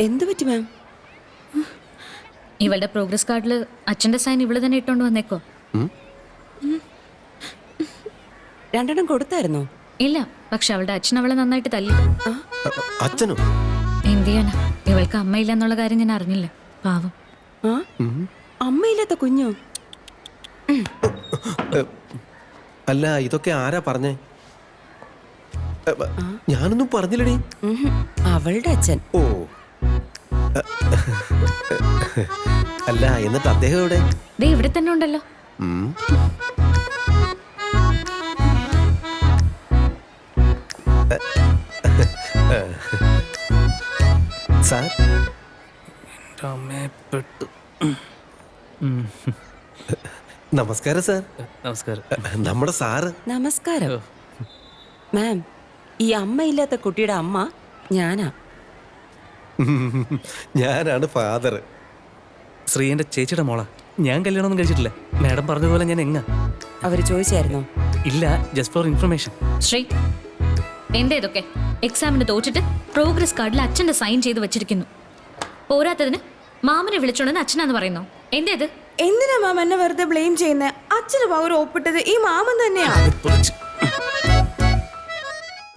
എന്ത് പറ്റി മാം? ഇവളുടെ പ്രോഗ്രസ് കാർഡിൽ അച്ഛന്റെ സൈൻ ഇവള് തന്നെ ഇട്ടോണ്ട് വന്നേക്കോ? രണ്ടെണ്ണം കൊടുത്തായിരുന്നോ? ഇല്ല, പക്ഷെ അവളുടെ അച്ഛൻ അവളെ നന്നായിട്ട് തല്ലി. അച്ഛനോ? എന്ത് ചെയ്യാനാ, ഇവൾക്ക് അമ്മയില്ല എന്നുള്ള കാര്യം ഞാൻ അറിഞ്ഞില്ല. പാവം. ആ അമ്മയില്ലാത്ത കുഞ്ഞോ? അല്ല, ഇതൊക്കെ ആരാ പറഞ്ഞേ? ഞാനൊന്നും പറഞ്ഞില്ലടി. അവളുടെ അച്ഛൻ. ഓ, അല്ല, എന്നിട്ട് അദ്ദേഹം എവിടെ? ദേ ഇവിടെ തന്നെ ഉണ്ടല്ലോ. സാർ, നമസ്കാരം സാർ. നമസ്കാരം. നമ്മുടെ സാറ്. നമസ്കാരം മാം. ഈ അമ്മയില്ലാത്ത കുട്ടിയുടെ അമ്മ ഞാനാ. ഞാനാണ് ഫാദർ. ശ്രീ എൻ്റെ ചേച്ചിയുടെ മോളാ. ഞാൻ കല്യാണമൊന്നും കഴിച്ചിട്ടില്ല. മാഡം പറഞ്ഞതുപോലെ ഞാൻ എങ്ങ. അവര് ചോദിച്ചായിരുന്നോ? ഇല്ല, ജസ്റ്റ് ഫോർ ഇൻഫർമേഷൻ. ശ്രീ, എന്താ ഇതൊക്കെ? എക്സാമിന് തോറ്റിട്ട് പ്രോഗ്രസ് കാർഡിൽ അച്ഛന്റെ സൈൻ ചെയ്ത് വെച്ചിരിക്കുന്നു. പോരാത്തതിന് മാമനെ വിളിച്ചോണ്ടെന്ന് അച്ഛനാന്ന് പറയുന്നു. എന്താ ഇത്? എന്തിനാ മാം എന്നെ വെറുതെ ബ്ലെയിം ചെയ്യുന്നത്? അച്ഛന് പകരം ഒപ്പിട്ടത് ഈ മാമൻ തന്നെയാ. പൊളിച്ച്.